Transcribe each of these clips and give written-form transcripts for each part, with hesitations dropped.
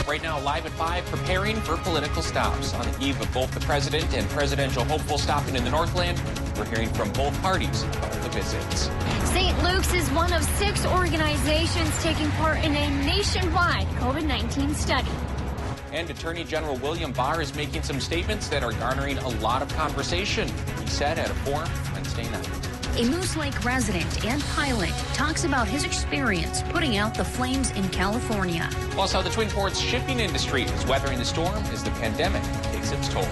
right now live at 5, preparing for political stops. On the eve of both the president and presidential hopeful stopping in the Northland, we're hearing from both parties about the visits. St. Luke's is one of 6 organizations taking part in a nationwide COVID-19 study. And Attorney General William Barr is making some statements that are garnering a lot of conversation. He said at a forum Wednesday night. A Moose Lake resident and pilot talks about his experience putting out the flames in California. Plus, how the Twin Ports shipping industry is weathering the storm as the pandemic takes its toll.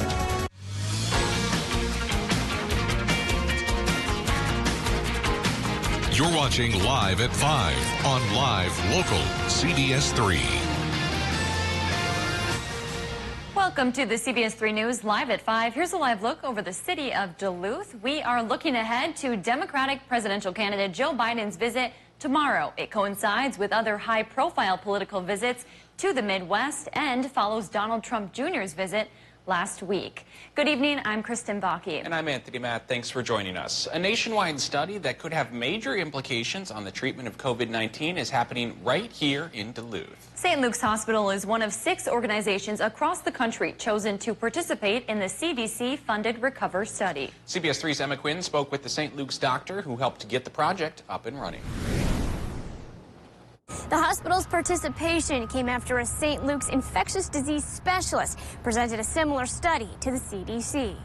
You're watching Live at 5 on Live Local CBS 3. Welcome to the CBS 3 News Live at 5. Here's a live look over the city of Duluth. We are looking ahead to Democratic presidential candidate Joe Biden's visit tomorrow. It coincides with other high-profile political visits to the Midwest and follows Donald Trump Jr.'s visit last week. Good evening, I'm Kristen Bakke. And I'm Anthony Matt. Thanks for joining us. A nationwide study that could have major implications on the treatment of COVID-19 is happening right here in Duluth. St. Luke's Hospital is one of 6 organizations across the country chosen to participate in the CDC-funded Recover study. CBS 3's Emma Quinn spoke with the St. Luke's doctor who helped to get the project up and running. The hospital's participation came after a St. Luke's infectious disease specialist presented a similar study to the CDC.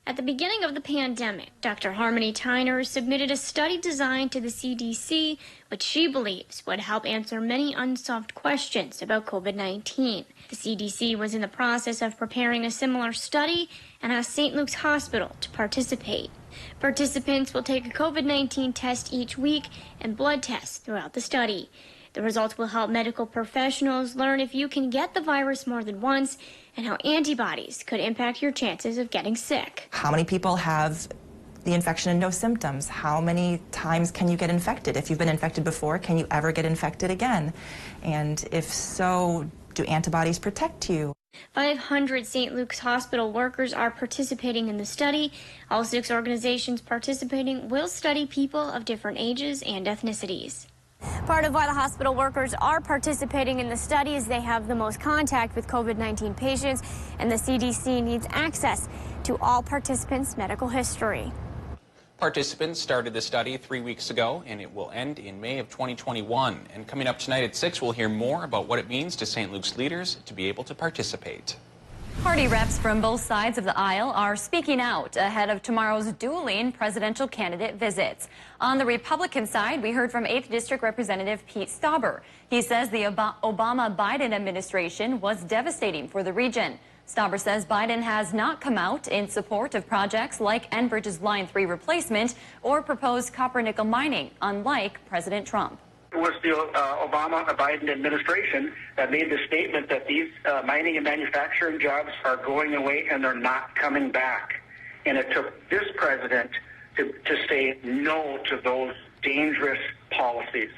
At the beginning of the pandemic, Dr. Harmony Tyner submitted a study designed to the CDC, which she believes would help answer many unsolved questions about COVID-19. The CDC was in the process of preparing a similar study and asked St. Luke's Hospital to participate. Participants will take a COVID-19 test each week and blood tests throughout the study. The results will help medical professionals learn if you can get the virus more than once and how antibodies could impact your chances of getting sick. How many people have the infection and no symptoms? How many times can you get infected? If you've been infected before, can you ever get infected again? And if so, do antibodies protect you? 500 St. Luke's Hospital workers are participating in the study. All 6 organizations participating will study people of different ages and ethnicities. Part of why the hospital workers are participating in the study is they have the most contact with COVID-19 patients, and the CDC needs access to all participants' medical history. Participants started the study 3 weeks ago, and it will end in May of 2021. And coming up tonight at 6, we'll hear more about what it means to St. Luke's leaders to be able to participate. Party reps from both sides of the aisle are speaking out ahead of tomorrow's dueling presidential candidate visits. On the Republican side, we heard from 8th District Representative Pete Stauber. He says the Obama-Biden administration was devastating for the region. Stauber says Biden has not come out in support of projects like Enbridge's Line 3 replacement or proposed copper-nickel mining, unlike President Trump. It was the Obama-Biden administration that made the statement that these mining and manufacturing jobs are going away and they're not coming back. And it took this president to say no to those dangerous policies.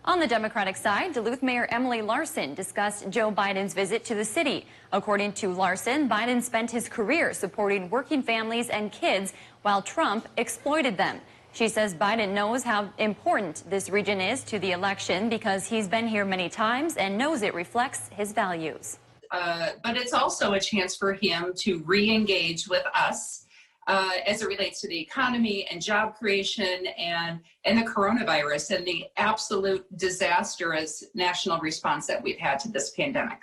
On the Democratic side, Duluth Mayor Emily Larson discussed Joe Biden's visit to the city. According to Larson, Biden spent his career supporting working families and kids while Trump exploited them. She says Biden knows how important this region is to the election because he's been here many times and knows it reflects his values. But it's also a chance for him to re-engage with us as it relates to the economy and job creation and the coronavirus and the absolute disastrous national response that we've had to this pandemic.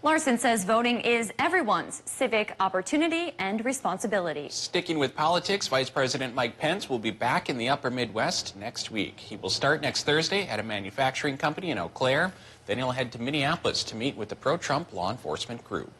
Larson says voting is everyone's civic opportunity and responsibility. Sticking with politics, Vice President Mike Pence will be back in the upper Midwest next week. He will start next Thursday at a manufacturing company in Eau Claire. Then he'll head to Minneapolis to meet with the pro-Trump law enforcement group.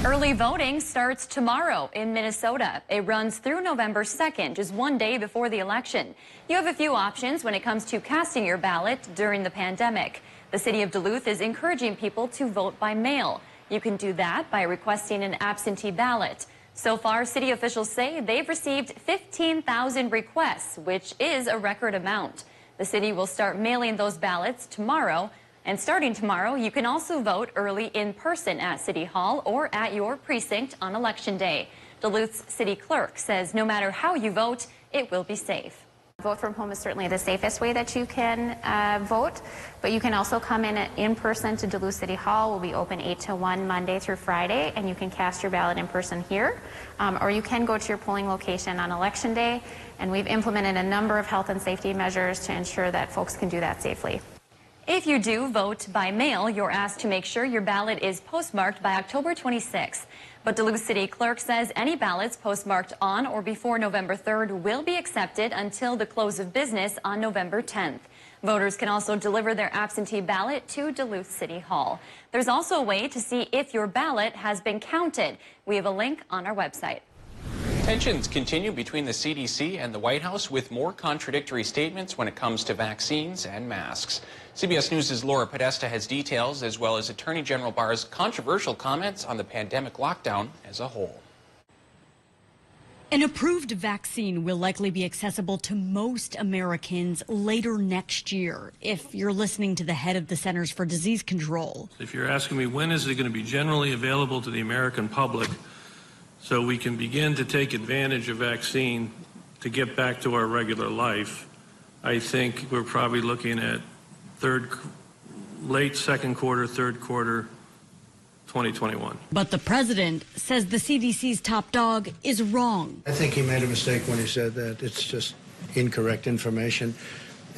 Early voting starts tomorrow in Minnesota. It runs through November 2nd, just one day before the election. You have a few options when it comes to casting your ballot during the pandemic. The city of Duluth is encouraging people to vote by mail. You can do that by requesting an absentee ballot. So far, city officials say they've received 15,000 requests, which is a record amount. The city will start mailing those ballots tomorrow. And starting tomorrow, you can also vote early in person at City Hall or at your precinct on Election Day. Duluth's city clerk says no matter how you vote, it will be safe. Vote from home is certainly the safest way that you can vote, but you can also come in person to Duluth City Hall. We'll be open 8 to 1 Monday through Friday, and you can cast your ballot in person here, or you can go to your polling location on Election Day, and we've implemented a number of health and safety measures to ensure that folks can do that safely. If you do vote by mail, you're asked to make sure your ballot is postmarked by October 26th. But Duluth City Clerk says any ballots postmarked on or before November 3rd will be accepted until the close of business on November 10th. Voters can also deliver their absentee ballot to Duluth City Hall. There's also a way to see if your ballot has been counted. We have a link on our website. Tensions continue between the CDC and the White House with more contradictory statements when it comes to vaccines and masks. CBS News' Laura Podesta has details, as well as Attorney General Barr's controversial comments on the pandemic lockdown as a whole. An approved vaccine will likely be accessible to most Americans later next year, if you're listening to the head of the Centers for Disease Control. If you're asking me when is it going to be generally available to the American public, so we can begin to take advantage of vaccine to get back to our regular life, I think we're probably looking at late second quarter, third quarter, 2021. But the president says the CDC's top dog is wrong. I think he made a mistake when he said that. It's just incorrect information.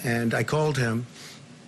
And I called him,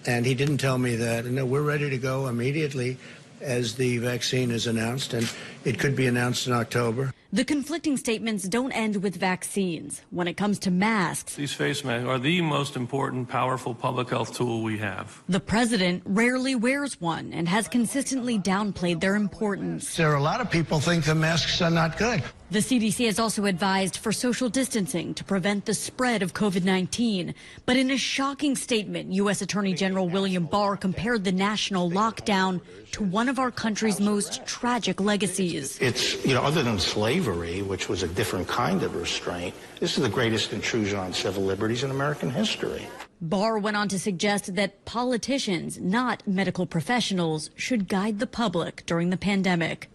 and he didn't tell me that. And no, we're ready to go immediately as the vaccine is announced, and it could be announced in October. The conflicting statements don't end with vaccines. When it comes to masks, These face masks are the most important, powerful public health tool we have. the president rarely wears one and has consistently downplayed their importance. There are a lot of people think the masks are not good. The CDC has also advised for social distancing to prevent the spread of COVID-19. But in a shocking statement, U.S. Attorney General William Barr compared the national lockdown to one of our country's most tragic legacies. It's, other than slavery, which was a different kind of restraint, this is the greatest intrusion on civil liberties in American history. Barr went on to suggest that politicians, not medical professionals, should guide the public during the pandemic.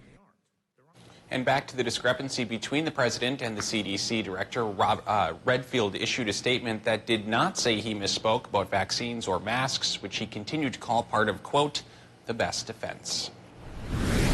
And back to the discrepancy between the president and the CDC director. Redfield issued a statement that did not say he misspoke about vaccines or masks, which he continued to call part of, quote, the best defense.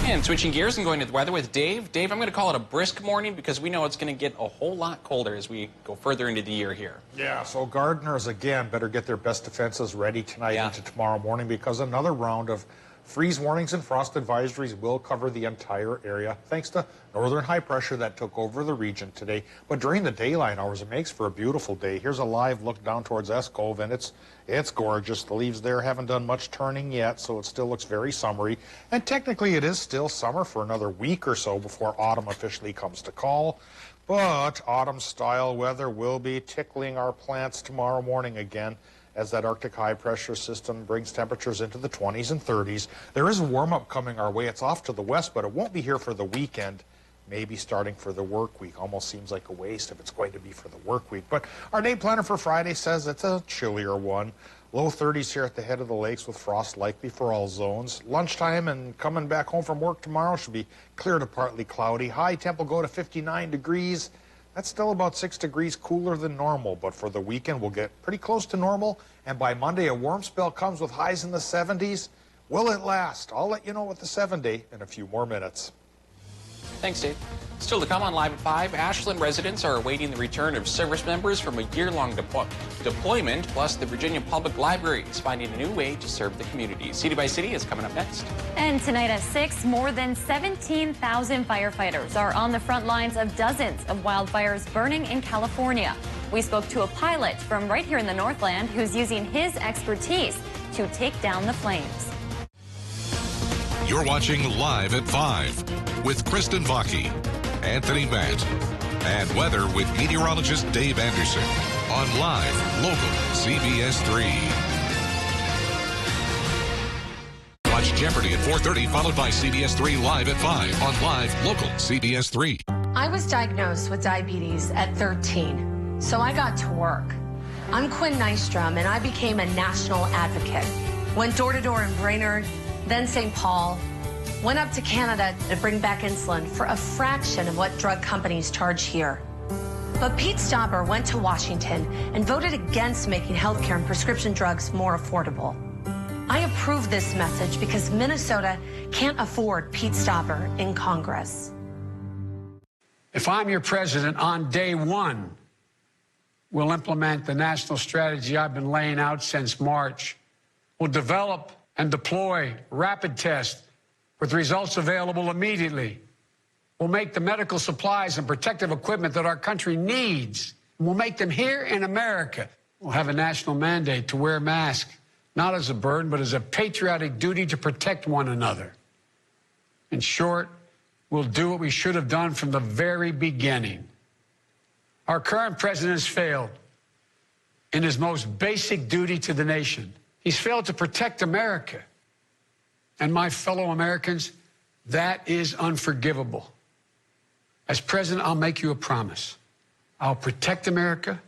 And switching gears and going to the weather with Dave. Dave, I'm going to call it a brisk morning because we know it's going to get a whole lot colder as we go further into the year here. Yeah, so gardeners, again, better get their best defenses ready tonight into tomorrow morning, because another round of freeze warnings and frost advisories will cover the entire area, thanks to northern high pressure that took over the region today. But during the daylight hours, it makes for a beautiful day. Here's a live look down towards Escove, and it's gorgeous. The leaves there haven't done much turning yet, so it still looks very summery. And technically, it is still summer for another week or so before autumn officially comes to call. But autumn-style weather will be tickling our plants tomorrow morning again, as that Arctic high pressure system brings temperatures into the 20s and 30s. There is a warm-up coming our way. It's off to the west, but it won't be here for the weekend. Maybe starting for the work week. Almost seems like a waste if it's going to be for the work week. But our day planner for Friday says it's a chillier one. Low 30s here at the head of the lakes with frost likely for all zones. Lunchtime and coming back home from work tomorrow should be clear to partly cloudy. High temp will go to 59 degrees. That's still about 6 degrees cooler than normal, but for the weekend we'll get pretty close to normal, and by Monday a warm spell comes with highs in the 70s. Will it last? I'll let you know with the 7-day in a few more minutes. Thanks, Dave. Still to come on Live at 5, Ashland residents are awaiting the return of service members from a year-long deployment, plus the Virginia Public Library is finding a new way to serve the community. City by City is coming up next. And tonight at 6, more than 17,000 firefighters are on the front lines of dozens of wildfires burning in California. We spoke to a pilot from right here in the Northland who's using his expertise to take down the flames. You're watching Live at 5 with Kristen Vaki, Anthony Matt, and weather with meteorologist Dave Anderson on Live Local CBS 3. Watch Jeopardy at 4:30, followed by CBS 3 Live at 5 on Live Local CBS 3. I was diagnosed with diabetes at 13, so I got to work. I'm Quinn Nystrom, and I became a national advocate. Went door to door in Brainerd, then St. Paul, went up to Canada to bring back insulin for a fraction of what drug companies charge here. But Pete Stauber went to Washington and voted against making health care and prescription drugs more affordable. I approve this message because Minnesota can't afford Pete Stauber in Congress. If I'm your president, on day one, we'll implement the national strategy I've been laying out since March. We'll develop and deploy rapid tests with results available immediately. We'll make the medical supplies and protective equipment that our country needs. We'll make them here in America. We'll have a national mandate to wear masks, not as a burden, but as a patriotic duty to protect one another. In short, we'll do what we should have done from the very beginning. Our current president has failed in his most basic duty to the nation. He's failed to protect America. And my fellow Americans, that is unforgivable. As president, I'll make you a promise. I'll protect America.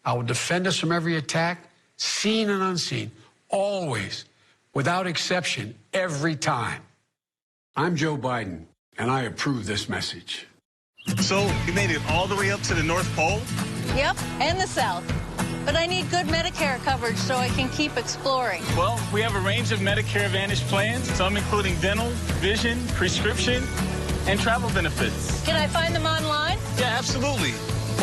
I will defend us from every attack, seen and unseen, always, without exception, every time. I'm Joe Biden, and I approve this message. So, you made it all the way up to the North Pole? Yep, and the South. But I need good Medicare coverage so I can keep exploring. Well, we have a range of Medicare Advantage plans, some including dental, vision, prescription, and travel benefits. Can I find them online? Yeah, absolutely.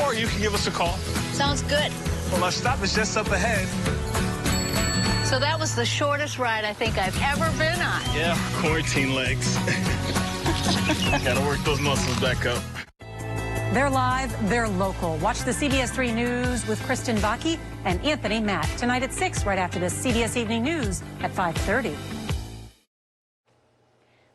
Or you can give us a call. Sounds good. Well, our stop is just up ahead. So that was the shortest ride I think I've ever been on. Yeah, quarantine legs. Gotta work those muscles back up. They're live, they're local. Watch the CBS 3 News with Kristen Baki and Anthony Matt tonight at 6, right after the CBS Evening News at 5:30.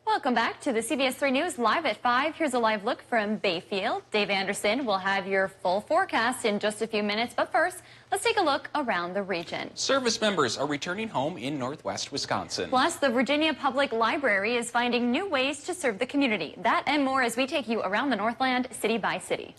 Welcome back to the CBS 3 News live at 5. Here's a live look from Bayfield. Dave Anderson will have your full forecast in just a few minutes. But first, let's take a look around the region. Service members are returning home in northwest Wisconsin. Plus, the Virginia Public Library is finding new ways to serve the community. That and more as we take you around the Northland, city by city.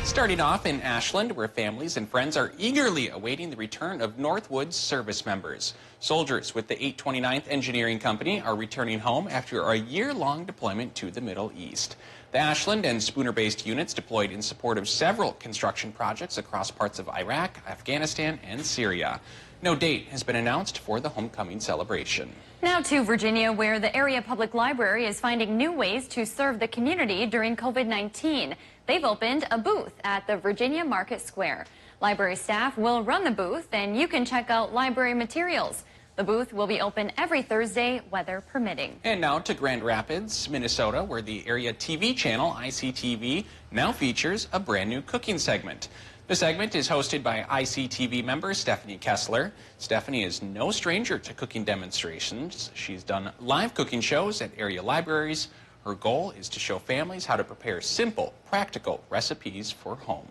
Starting off in Ashland, where families and friends are eagerly awaiting the return of Northwood's service members. Soldiers with the 829th Engineering Company are returning home after a year-long deployment to the Middle East. The Ashland and Spooner-based units deployed in support of several construction projects across parts of Iraq, Afghanistan, and Syria. No date has been announced for the homecoming celebration. Now to Virginia, where the area public library is finding new ways to serve the community during COVID-19. They've opened a booth at the Virginia Market Square. Library staff will run the booth, and you can check out library materials. The booth will be open every Thursday, weather permitting. And now to Grand Rapids, Minnesota, where the area TV channel ICTV now features a brand new cooking segment. The segment is hosted by ICTV member Stephanie Kessler. Stephanie is no stranger to cooking demonstrations. She's done live cooking shows at area libraries. Her goal is to show families how to prepare simple, practical recipes for home.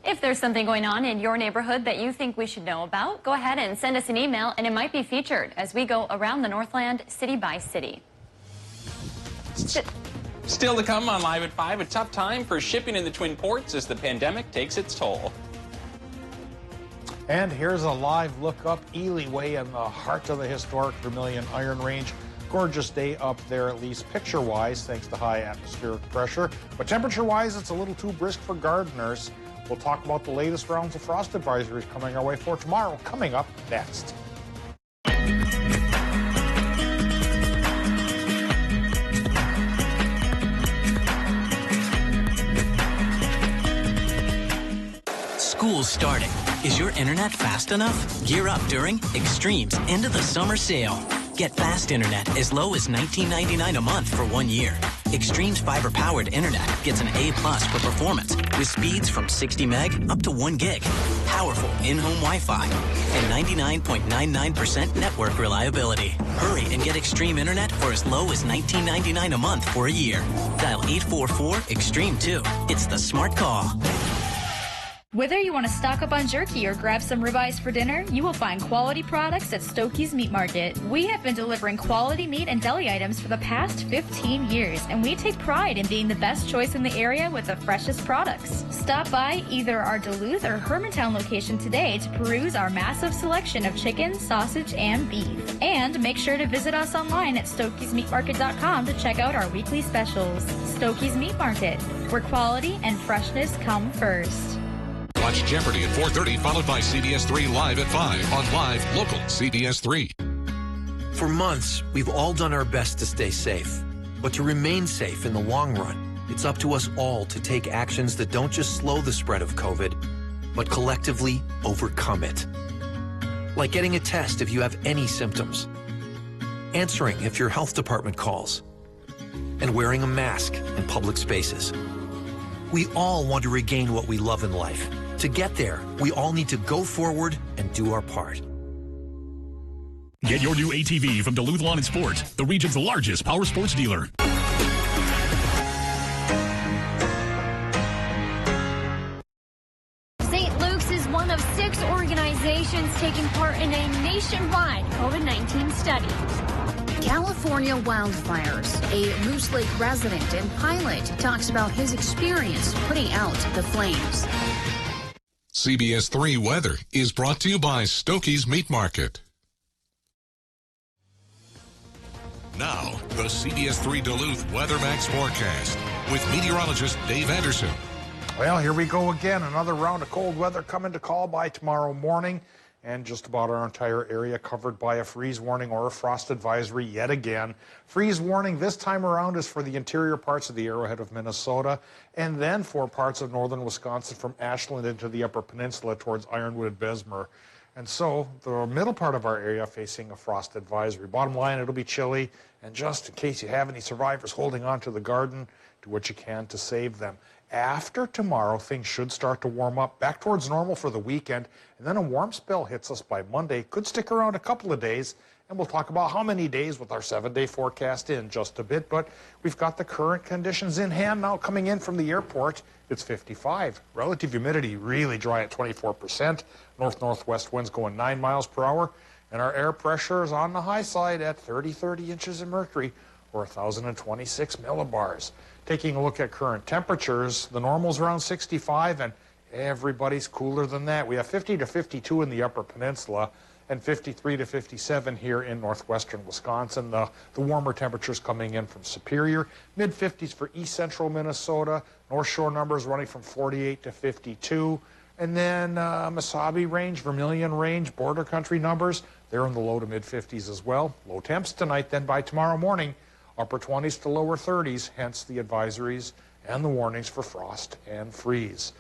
If there's something going on in your neighborhood that you think we should know about, go ahead and send us an email, and it might be featured as we go around the Northland, city by city. Still to come on Live at 5, a tough time for shipping in the Twin Ports as the pandemic takes its toll. And here's a live look up Ely Way in the heart of the historic Vermilion Iron Range. Gorgeous day up there, at least picture-wise, thanks to high atmospheric pressure. But temperature-wise, it's a little too brisk for gardeners. We'll talk about the latest rounds of frost advisories coming our way for tomorrow, coming up next. School's starting. Is your internet fast enough? Gear up during Extreme's end of the summer sale. Get fast internet as low as $19.99 a month for 1 year. Extreme's fiber-powered internet gets an A+ for performance with speeds from 60 meg up to 1 gig. Powerful in-home Wi-Fi and 99.99% network reliability. Hurry and get Extreme internet for as low as $19.99 a month for a year. Dial 844-EXTREME2. It's the smart call. Whether you want to stock up on jerky or grab some ribeyes for dinner, you will find quality products at Stokey's Meat Market. We have been delivering quality meat and deli items for the past 15 years, and we take pride in being the best choice in the area with the freshest products. Stop by either our Duluth or Hermantown location today to peruse our massive selection of chicken, sausage, and beef. And make sure to visit us online at StokeysMeatMarket.com to check out our weekly specials. Stokey's Meat Market, where quality and freshness come first. Watch Jeopardy at 4:30, followed by CBS 3 Live at 5 on Live Local CBS 3. For months, we've all done our best to stay safe. But to remain safe in the long run, it's up to us all to take actions that don't just slow the spread of COVID, but collectively overcome it. Like getting a test if you have any symptoms, answering if your health department calls, and wearing a mask in public spaces. We all want to regain what we love in life. To get there, we all need to go forward and do our part. Get your new ATV from Duluth Lawn and Sport, the region's largest power sports dealer. St. Luke's is one of 6 organizations taking part in a nationwide COVID-19 study. California wildfires. A Moose Lake resident and pilot talks about his experience putting out the flames. CBS 3 Weather is brought to you by Stokey's Meat Market. Now, the CBS 3 Duluth Weather Max forecast with meteorologist Dave Anderson. Well, here we go again. Another round of cold weather coming to call by tomorrow morning. And just about our entire area covered by a freeze warning or a frost advisory yet again. Freeze warning this time around is for the interior parts of the Arrowhead of Minnesota and then for parts of northern Wisconsin from Ashland into the Upper Peninsula towards Ironwood and Bessemer. And so the middle part of our area facing a frost advisory. Bottom line, it'll be chilly. And just in case you have any survivors holding on to the garden, do what you can to save them. After tomorrow, things should start to warm up back towards normal for the weekend, and then a warm spell hits us by Monday. Could stick around a couple of days, and we'll talk about how many days with our 7-day forecast in just a bit. But we've got the current conditions in hand now coming in from the airport. It's 55. Relative humidity really dry at 24%. North-northwest winds going 9 miles per hour, and our air pressure is on the high side at 30 inches of mercury, or 1,026 millibars. Taking a look at current temperatures, the normal's around 65, and everybody's cooler than that. We have 50 to 52 in the Upper Peninsula and 53 to 57 here in northwestern Wisconsin. The warmer temperatures coming in from Superior, mid-50s for east central Minnesota, North Shore numbers running from 48 to 52. And then Mesabi range, Vermilion range, border country numbers, they're in the low to mid-50s as well. Low temps tonight, then by tomorrow morning, upper 20s to lower 30s, hence the advisories and the warnings for frost and freeze.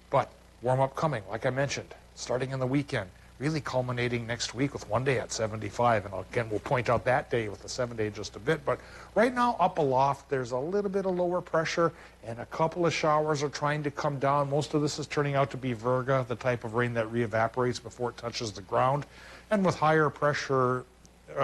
But warm-up coming, like I mentioned, starting in the weekend, really culminating next week with one day at 75. And again, we'll point out that day with the 7-day just a bit. But right now, up aloft, there's a little bit of lower pressure, and a couple of showers are trying to come down. Most of this is turning out to be virga, the type of rain that re-evaporates before it touches the ground. And with higher pressure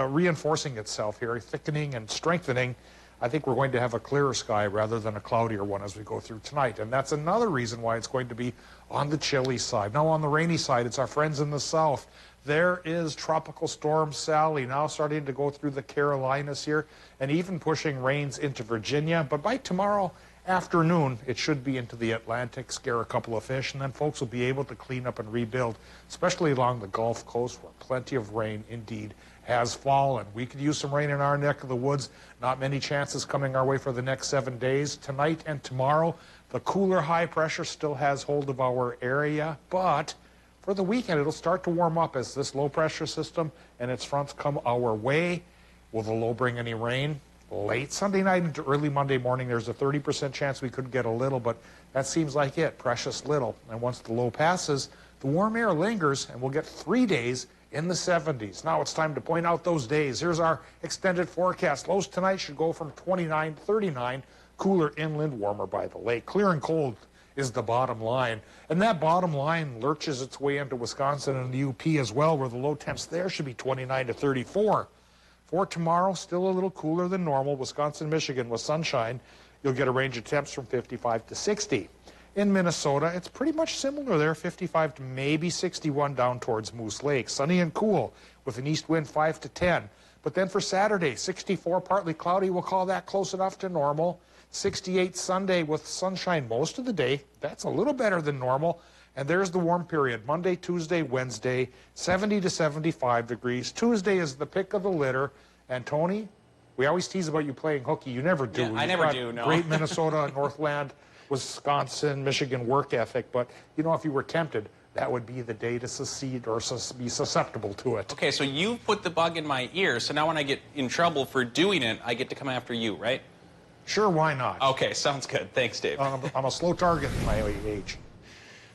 reinforcing itself here, thickening and strengthening, I think we're going to have a clearer sky rather than a cloudier one as we go through tonight. And that's another reason why it's going to be on the chilly side. Now on the rainy side, it's our friends in the south. There is Tropical Storm Sally now starting to go through the Carolinas here and even pushing rains into Virginia. But by tomorrow afternoon, it should be into the Atlantic, scare a couple of fish, and then folks will be able to clean up and rebuild, especially along the Gulf Coast where plenty of rain indeed has fallen. We could use some rain in our neck of the woods. Not many chances coming our way for the next 7 days. Tonight and tomorrow, the cooler high pressure still has hold of our area, but for the weekend, it'll start to warm up as this low pressure system and its fronts come our way. Will the low bring any rain? Late Sunday night into early Monday morning, there's a 30% chance we could get a little, but that seems like it, precious little. And once the low passes, the warm air lingers, and we'll get 3 days in the 70s. Now it's time to point out those days. Here's our extended forecast. Lows tonight should go from 29 to 39. Cooler inland, warmer by the lake. Clear and cold is the bottom line. And that bottom line lurches its way into Wisconsin and the UP as well, where the low temps there should be 29 to 34. For tomorrow, still a little cooler than normal. Wisconsin, Michigan with sunshine. You'll get a range of temps from 55 to 60. In Minnesota, it's pretty much similar there, 55 to maybe 61 down towards Moose Lake. Sunny and cool with an east wind 5 to 10. But then for Saturday, 64, partly cloudy, we'll call that close enough to normal. 68 Sunday with sunshine most of the day. That's a little better than normal. And there's the warm period, Monday, Tuesday, Wednesday, 70 to 75 degrees. Tuesday is the pick of the litter. And Tony, we always tease about you playing hooky. You never do. Yeah, I never do, no. Great Minnesota, Northland, Wisconsin, Michigan work ethic. But, you know, if you were tempted, that would be the day to secede or be susceptible to it. Okay, so you put the bug in my ear, so now when I get in trouble for doing it, I get to come after you, right? Sure, why not? Okay, sounds good. Thanks, Dave. I'm a slow target in my age.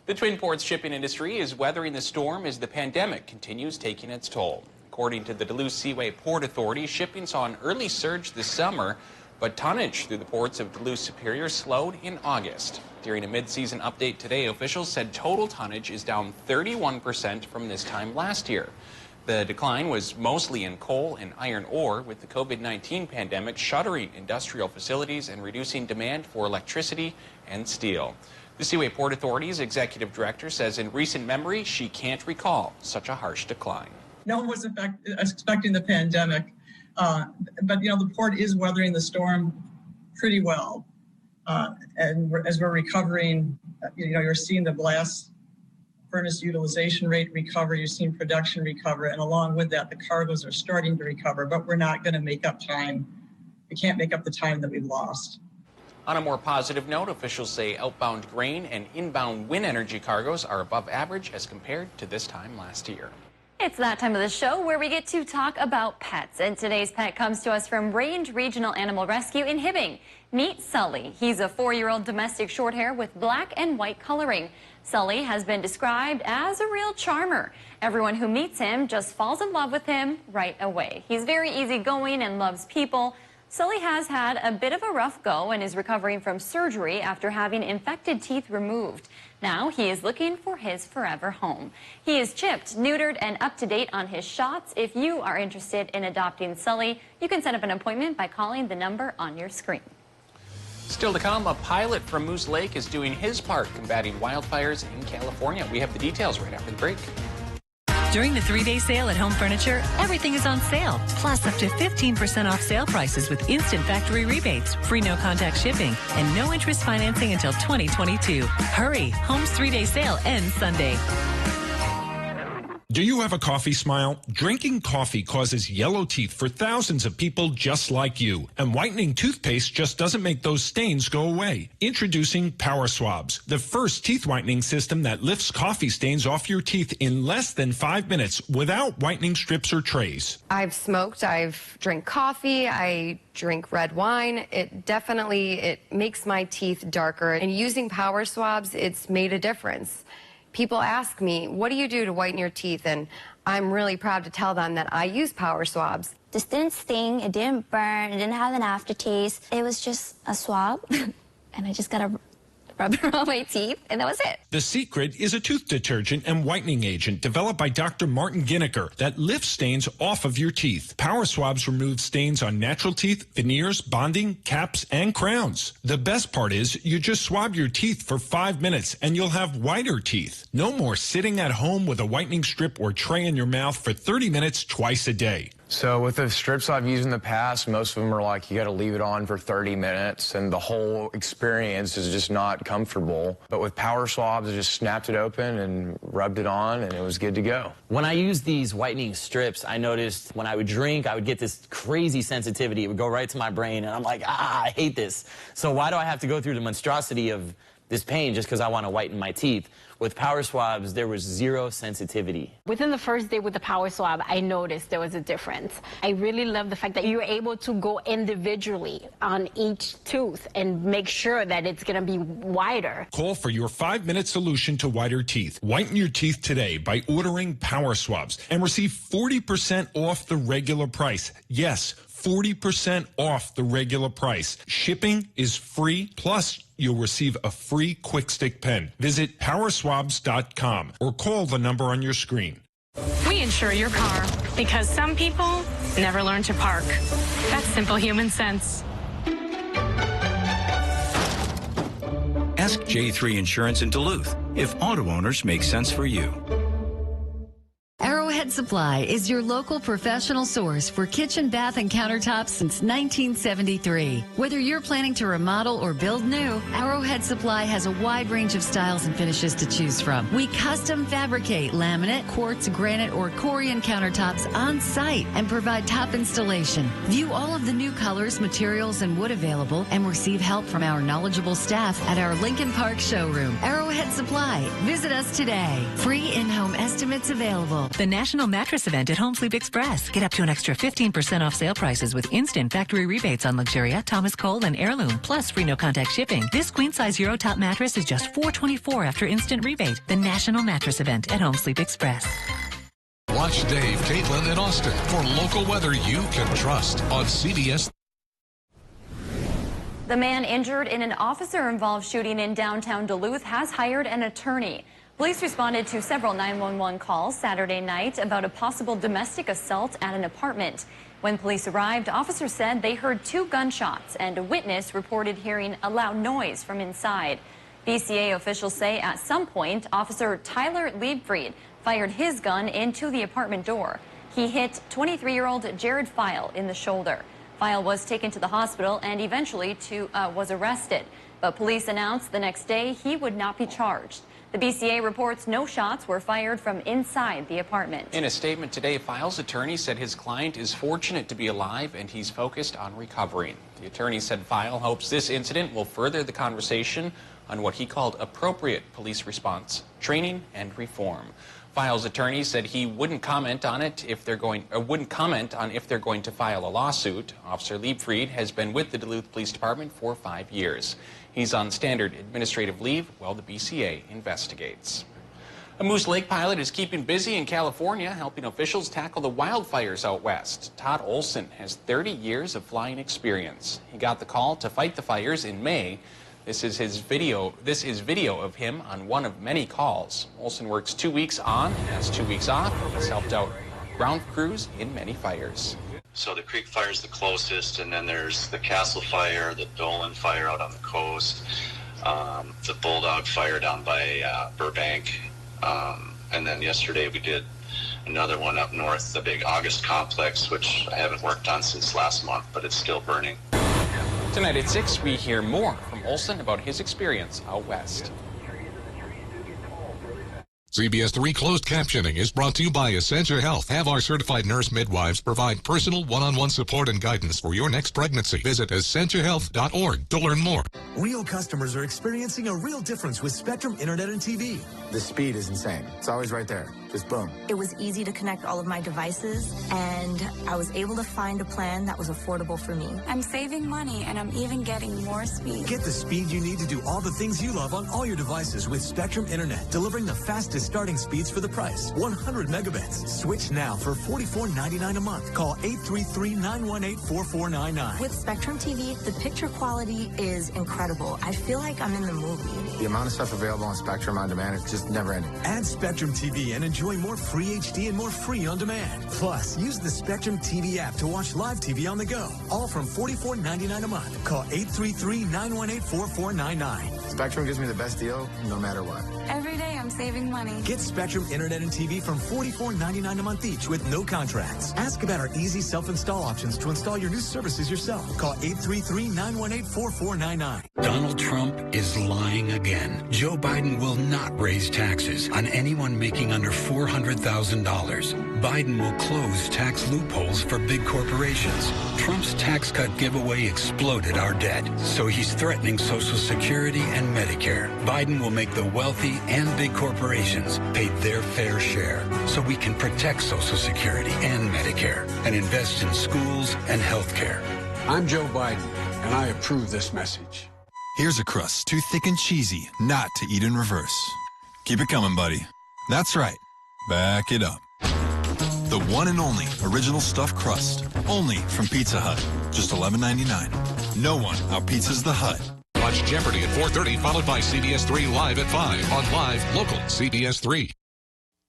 The Twin Ports shipping industry is weathering the storm as the pandemic continues taking its toll. According to the Duluth Seaway Port Authority, shipping saw an early surge this summer, but tonnage through the ports of Duluth Superior slowed in August. During a mid-season update today, officials said total tonnage is down 31% from this time last year. The decline was mostly in coal and iron ore, with the COVID-19 pandemic shuttering industrial facilities and reducing demand for electricity and steel. The Seaway Port Authority's executive director says in recent memory she can't recall such a harsh decline. No one was expecting the pandemic, but you know, the port is weathering the storm pretty well. And as we're recovering, you know, you're seeing the blast furnace utilization rate recover, you're seeing production recover, and along with that, the cargoes are starting to recover, but we're not going to make up time. We can't make up the time that we've lost. On a more positive note, officials say outbound grain and inbound wind energy cargoes are above average as compared to this time last year. It's that time of the show where we get to talk about pets. And today's pet comes to us from Range Regional Animal Rescue in Hibbing. Meet Sully. He's a 4-year-old domestic shorthair with black and white coloring. Sully has been described as a real charmer. Everyone who meets him just falls in love with him right away. He's very easygoing and loves people. Sully has had a bit of a rough go and is recovering from surgery after having infected teeth removed. Now he is looking for his forever home. He is chipped, neutered, and up to date on his shots. If you are interested in adopting Sully, you can set up an appointment by calling the number on your screen. Still to come, a pilot from Moose Lake is doing his part combating wildfires in California. We have the details right after the break. During the 3-day sale at Home Furniture, everything is on sale. Plus up to 15% off sale prices with instant factory rebates, free no-contact shipping, and no interest financing until 2022. Hurry! Home's 3-day sale ends Sunday. Do you have a coffee smile? Drinking coffee causes yellow teeth for thousands of people just like you. And whitening toothpaste just doesn't make those stains go away. Introducing Power Swabs, the first teeth whitening system that lifts coffee stains off your teeth in less than 5 minutes without whitening strips or trays. I've smoked, I've drank coffee, I drink red wine. It makes my teeth darker. And using Power Swabs, it's made a difference. People ask me, what do you do to whiten your teeth? And I'm really proud to tell them that I use Power Swabs. This didn't sting, it didn't burn, it didn't have an aftertaste. It was just a swab, and I just got to rub it on my teeth, and that was it. The secret is a tooth detergent and whitening agent developed by Dr. Martin Ginniker that lifts stains off of your teeth. Power Swabs remove stains on natural teeth, veneers, bonding, caps, and crowns. The best part is you just swab your teeth for 5 minutes and you'll have whiter teeth. No more sitting at home with a whitening strip or tray in your mouth for 30 minutes twice a day. So with the strips I've used in the past, most of them are like you got to leave it on for 30 minutes and the whole experience is just not comfortable. But with Power Swabs, I just snapped it open and rubbed it on and it was good to go. When I used these whitening strips, I noticed when I would drink, I would get this crazy sensitivity. It would go right to my brain and I'm like, I hate this. So why do I have to go through the monstrosity of this pain just because I want to whiten my teeth? With Power Swabs, there was zero sensitivity. Within the first day with the Power Swab, I noticed there was a difference. I really love the fact that you're able to go individually on each tooth and make sure that it's going to be wider. Call for your 5-minute solution to whiter teeth. Whiten your teeth today by ordering Power Swabs and receive 40% off the regular price. Yes, 40% off the regular price. Shipping is free, plus you'll receive a free Quick Stick pen. Visit powerswabs.com or call the number on your screen. We insure your car because some people never learn to park. That's simple human sense. Ask J3 Insurance in Duluth if auto owners make sense for you. Arrowhead Supply is your local professional source for kitchen, bath, and countertops since 1973. Whether you're planning to remodel or build new, Arrowhead Supply has a wide range of styles and finishes to choose from. We custom fabricate laminate, quartz, granite, or Corian countertops on site and provide top installation. View all of the new colors, materials, and wood available and receive help from our knowledgeable staff at our Lincoln Park showroom. Arrowhead Supply. Visit us today. Free in-home estimates available. The National Mattress Event at Home Sleep Express. Get up to an extra 15% off sale prices with instant factory rebates on Luxuria, Thomas Cole, and Heirloom, plus free no-contact shipping. This queen-size Euro Top mattress is just $424 after instant rebate. The National Mattress Event at Home Sleep Express. Watch Dave, Caitlin, and Austin for local weather you can trust on CBS. The man injured in an officer-involved shooting in downtown Duluth has hired an attorney. Police responded to several 911 calls Saturday night about a possible domestic assault at an apartment. When police arrived, officers said they heard 2 gunshots, and a witness reported hearing a loud noise from inside. BCA officials say at some point, Officer Tyler Liebfried fired his gun into the apartment door. He hit 23-year-old Jared File in the shoulder. File was taken to the hospital and eventually was arrested. But police announced the next day he would not be charged. The BCA reports no shots were fired from inside the apartment. In a statement today, File's attorney said his client is fortunate to be alive and he's focused on recovering. The attorney said File hopes this incident will further the conversation on what he called appropriate police response, training, and reform. File's attorney said he wouldn't comment on it if they're going to file a lawsuit. Officer Liebfried has been with the Duluth Police Department for 5 years. He's on standard administrative leave while the BCA investigates. A Moose Lake pilot is keeping busy in California, helping officials tackle the wildfires out west. Todd Olson has 30 years of flying experience. He got the call to fight the fires in May. This is video of him on one of many calls. Olson works 2 weeks on and has 2 weeks off. He's helped out ground crews in many fires. So the Creek Fire is the closest, and then there's the Castle Fire, the Dolan Fire out on the coast, the Bulldog Fire down by Burbank, and then yesterday we did another one up north, the big August Complex, which I haven't worked on since last month, but it's still burning. Tonight at 6, we hear more from Olson about his experience out west. CBS 3 closed captioning is brought to you by Essentia Health. Have our certified nurse midwives provide personal one-on-one support and guidance for your next pregnancy. Visit essentiahealth.org to learn more. Real customers are experiencing a real difference with Spectrum Internet and TV. The speed is insane. It's always right there. Just boom. It was easy to connect all of my devices, and I was able to find a plan that was affordable for me. I'm saving money, and I'm even getting more speed. Get the speed you need to do all the things you love on all your devices with Spectrum Internet, delivering the fastest starting speeds for the price. 100 megabits. Switch now for $44.99 a month. Call 833-918-4499. With Spectrum TV, the picture quality is incredible. I feel like I'm in the movie. The amount of stuff available on Spectrum On Demand is just never ending. Add Spectrum TV and enjoy more free HD and more free on demand. Plus, use the Spectrum TV app to watch live TV on the go. All from $44.99 a month. Call 833-918-4499. Spectrum gives me the best deal no matter what. Every day I'm saving money. Get Spectrum Internet and TV from $44.99 a month each with no contracts. Ask about our easy self-install options to install your new services yourself. Call 833-918-4499. Donald Trump is lying again. Joe Biden will not raise taxes on anyone making under $400,000. Biden will close tax loopholes for big corporations. Trump's tax cut giveaway exploded our debt, so he's threatening Social Security and Medicare. Biden will make the wealthy and big corporations pay their fair share, so we can protect Social Security and Medicare and invest in schools and health care. I'm Joe Biden, and I approve this message. Here's a crust too thick and cheesy not to eat in reverse. Keep it coming, buddy. That's right. Back it up. The one and only original stuffed crust, only from Pizza Hut. Just $11.99. No one out-pizzas the Hut. Watch Jeopardy at 4:30, followed by CBS 3 Live at 5 on Live Local CBS 3.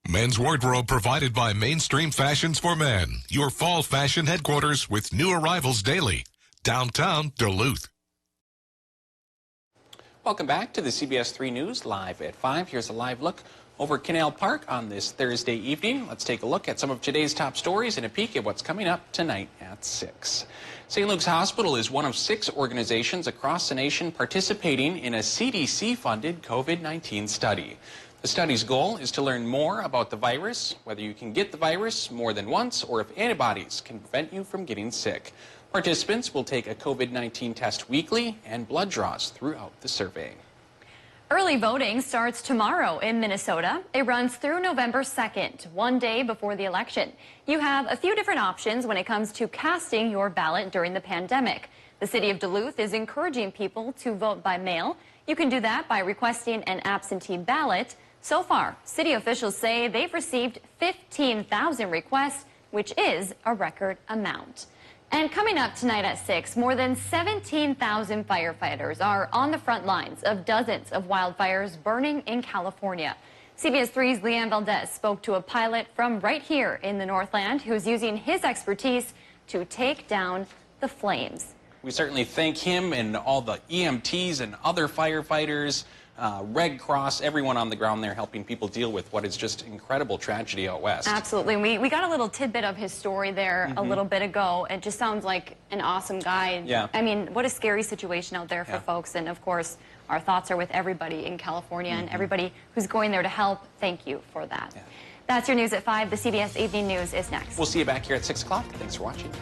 Men's wardrobe provided by Mainstream Fashions for Men. Your fall fashion headquarters with new arrivals daily. Downtown Duluth. Welcome back to the CBS 3 News Live at 5. Here's a live look over Canal Park on this Thursday evening. Let's take a look at some of today's top stories and a peek at what's coming up tonight at 6. St. Luke's Hospital is one of 6 organizations across the nation participating in a CDC-funded COVID-19 study. The study's goal is to learn more about the virus, whether you can get the virus more than once, or if antibodies can prevent you from getting sick. Participants will take a COVID-19 test weekly and blood draws throughout the survey. Early voting starts tomorrow in Minnesota. It runs through November 2nd, one day before the election. You have a few different options when it comes to casting your ballot during the pandemic. The city of Duluth is encouraging people to vote by mail. You can do that by requesting an absentee ballot. So far, city officials say they've received 15,000 requests, which is a record amount. And coming up tonight at 6, more than 17,000 firefighters are on the front lines of dozens of wildfires burning in California. CBS 3's Leanne Valdez spoke to a pilot from right here in the Northland who's using his expertise to take down the flames. We certainly thank him and all the EMTs and other firefighters, Red Cross, everyone on the ground there helping people deal with what is just incredible tragedy out west. Absolutely. We got a little tidbit of his story there a little bit ago. It just sounds like an awesome guy. Yeah. I mean, what a scary situation out there for folks. And of course, our thoughts are with everybody in California and everybody who's going there to help. Thank you for that. Yeah. That's your news at 5. The CBS Evening News is next. We'll see you back here at 6 o'clock. Thanks for watching.